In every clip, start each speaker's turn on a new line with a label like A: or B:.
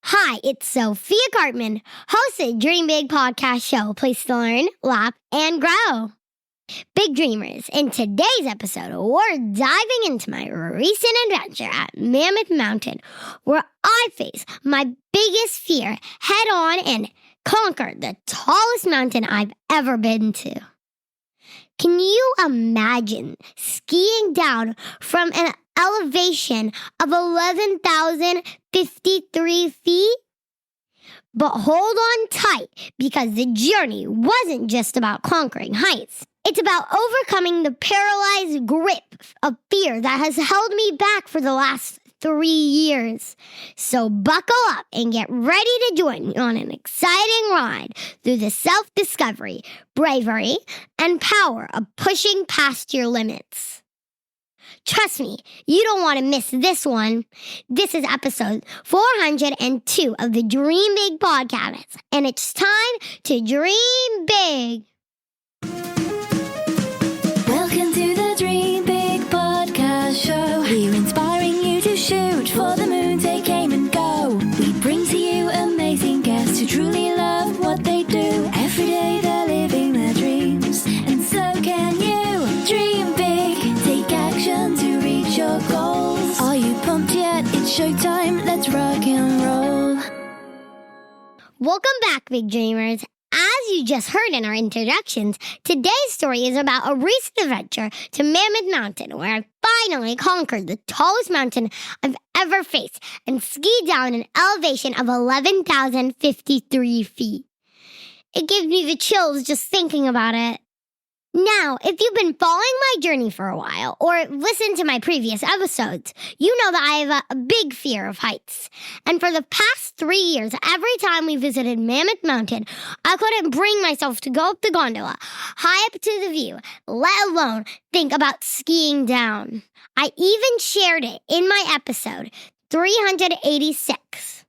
A: Hi, it's Sophia Karpman, host of the Dream Big podcast show, place to learn, laugh, and grow. Big dreamers, in today's episode, we're diving into my recent adventure at Mammoth Mountain, where I face my biggest fear head on and conquered the tallest mountain I've ever been to. Can you imagine skiing down from an elevation of 11,053 feet? But hold on tight, because the journey wasn't just about conquering heights. It's about overcoming the paralyzed grip of fear that has held me back for the last 3 years. So buckle up and get ready to join me on an exciting ride through the self-discovery, bravery, and power of pushing past your limits. Trust me, you don't want to miss this one. This is episode 402 of the Dream Big podcast, and it's time to dream big.
B: Welcome to the Dream Big podcast show. We're inspiring you to shoot for the moon, take aim and go. We bring to you amazing guests who truly love what they do. Every day they're living their dreams, and so can you. Dream big, take action to reach your goals. Are you pumped yet? It's showtime, let's rock and roll.
A: Welcome back, big dreamers. As you just heard in our introductions, today's story is about a recent adventure to Mammoth Mountain, where I finally conquered the tallest mountain I've ever faced and skied down an elevation of 11,053 feet. It gives me the chills just thinking about it. Now, if you've been following my journey for a while or listened to my previous episodes, you know that I have a big fear of heights. And for the past 3 years, every time we visited Mammoth Mountain, I couldn't bring myself to go up the gondola, high up to the view, let alone think about skiing down. I even shared it in my episode 386.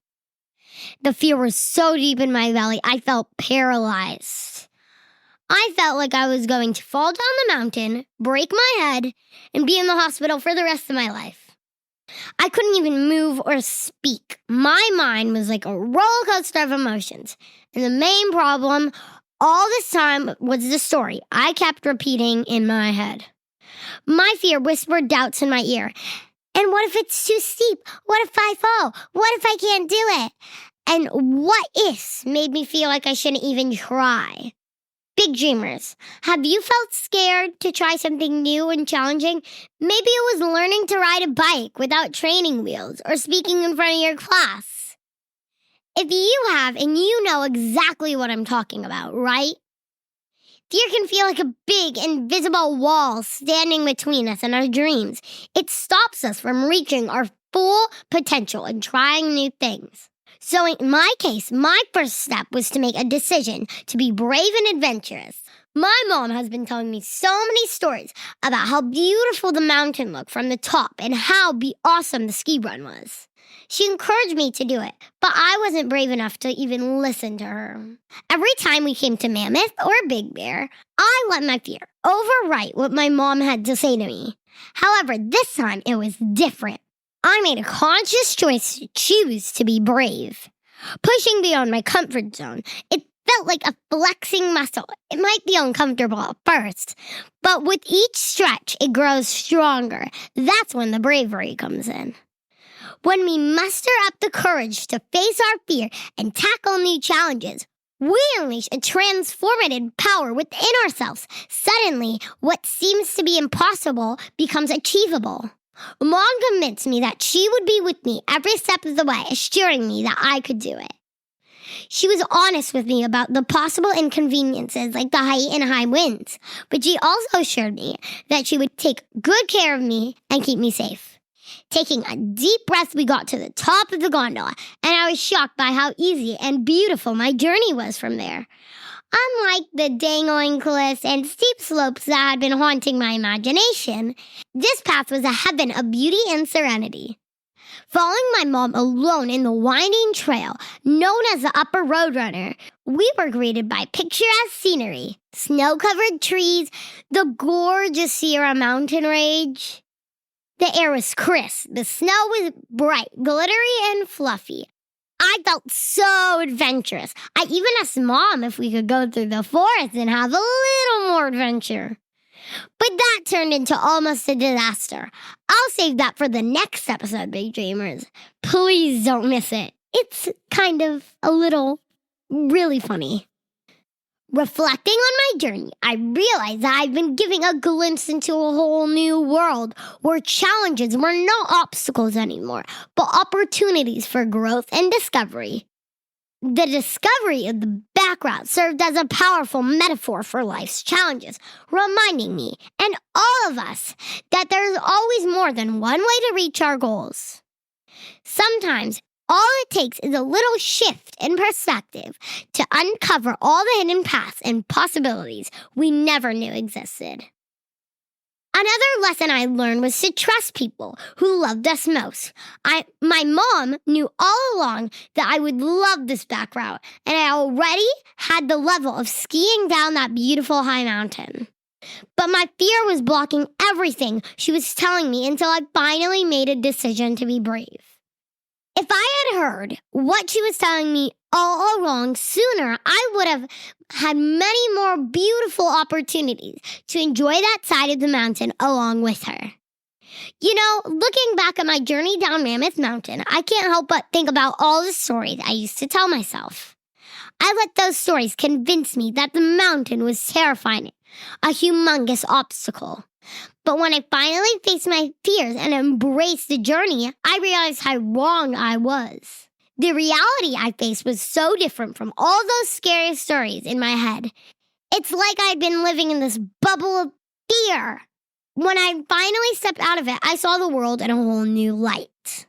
A: The fear was so deep in my belly, I felt paralyzed. I felt like I was going to fall down the mountain, break my head, and be in the hospital for the rest of my life. I couldn't even move or speak. My mind was like a roller coaster of emotions. And the main problem all this time was the story I kept repeating in my head. My fear whispered doubts in my ear. And what if it's too steep? What if I fall? What if I can't do it? And what ifs made me feel like I shouldn't even try. Big dreamers, have you felt scared to try something new and challenging? Maybe it was learning to ride a bike without training wheels or speaking in front of your class. If you have, and you know exactly what I'm talking about, right? Fear can feel like a big, invisible wall standing between us and our dreams. It stops us from reaching our full potential and trying new things. So in my case, my first step was to make a decision to be brave and adventurous. My mom has been telling me so many stories about how beautiful the mountain looked from the top and how awesome the ski run was. She encouraged me to do it, but I wasn't brave enough to even listen to her. Every time we came to Mammoth or Big Bear, I let my fear overwrite what my mom had to say to me. However, this time it was different. I made a conscious choice to choose to be brave. Pushing beyond my comfort zone, it felt like a flexing muscle. It might be uncomfortable at first, but with each stretch, it grows stronger. That's when the bravery comes in. When we muster up the courage to face our fear and tackle new challenges, we unleash a transformative power within ourselves. Suddenly, what seems to be impossible becomes achievable. Mom convinced me that she would be with me every step of the way, assuring me that I could do it. She was honest with me about the possible inconveniences like the height and high winds, but she also assured me that she would take good care of me and keep me safe. Taking a deep breath, we got to the top of the gondola, and I was shocked by how easy and beautiful my journey was from there. Unlike the dangling cliffs and steep slopes that had been haunting my imagination, this path was a heaven of beauty and serenity. Following my mom alone in the winding trail, known as the Upper Roadrunner, we were greeted by picturesque scenery, snow-covered trees, the gorgeous Sierra mountain range. The air was crisp, the snow was bright, glittery, and fluffy. I felt so adventurous. I even asked Mom if we could go through the forest and have a little more adventure. But that turned into almost a disaster. I'll save that for the next episode, Big Dreamers. Please don't miss it. It's kind of a little really funny. Reflecting on my journey, I realized that I've been giving a glimpse into a whole new world where challenges were not obstacles anymore, but opportunities for growth and discovery. The discovery of the back route served as a powerful metaphor for life's challenges, reminding me and all of us that there's always more than one way to reach our goals. Sometimes, all it takes is a little shift in perspective to uncover all the hidden paths and possibilities we never knew existed. Another lesson I learned was to trust people who loved us most. My mom knew all along that I would love this back route, and I already had the level of skiing down that beautiful high mountain. But my fear was blocking everything she was telling me until I finally made a decision to be brave. If I had heard what she was telling me all along sooner, I would have had many more beautiful opportunities to enjoy that side of the mountain along with her. You know, looking back at my journey down Mammoth Mountain, I can't help but think about all the stories I used to tell myself. I let those stories convince me that the mountain was terrifying, a humongous obstacle. But when I finally faced my fears and embraced the journey, I realized how wrong I was. The reality I faced was so different from all those scary stories in my head. It's like I'd been living in this bubble of fear. When I finally stepped out of it, I saw the world in a whole new light.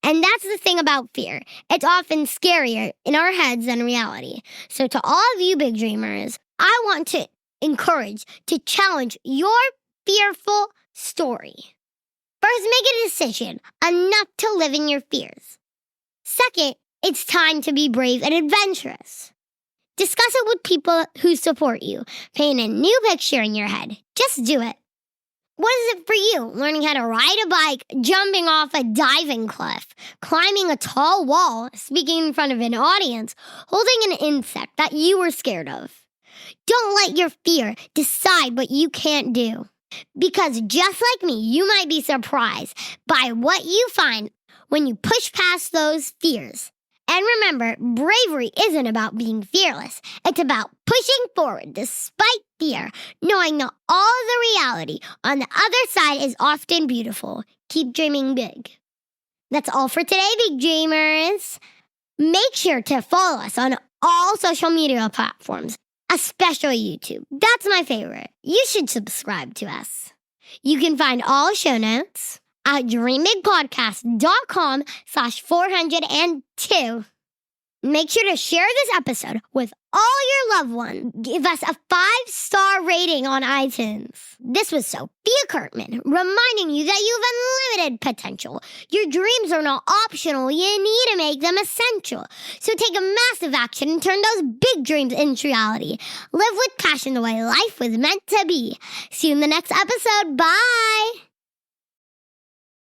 A: And that's the thing about fear. It's often scarier in our heads than reality. So to all of you big dreamers, I want to encourage to challenge your fearful story. First, make a decision enough to live in your fears. Second, it's time to be brave and adventurous. Discuss it with people who support you. Paint a new picture in your head. Just do it. What is it for you? Learning how to ride a bike, jumping off a diving cliff, climbing a tall wall, speaking in front of an audience, holding an insect that you were scared of. Don't let your fear decide what you can't do. Because just like me, you might be surprised by what you find when you push past those fears. And remember, bravery isn't about being fearless. It's about pushing forward despite fear, knowing that all the reality on the other side is often beautiful. Keep dreaming big. That's all for today, big dreamers. Make sure to follow us on all social media platforms, especially YouTube. That's my favorite. You should subscribe to us. You can find all show notes at dreambigpodcast.com/402. Make sure to share this episode with all your loved ones. Give us a 5-star rating on iTunes. This was Sophiakarpman reminding you that you have unlimited potential. Your dreams are not optional. You need to make them essential. So take a massive action and turn those big dreams into reality. Live with passion the way life was meant to be. See you in the next episode. Bye.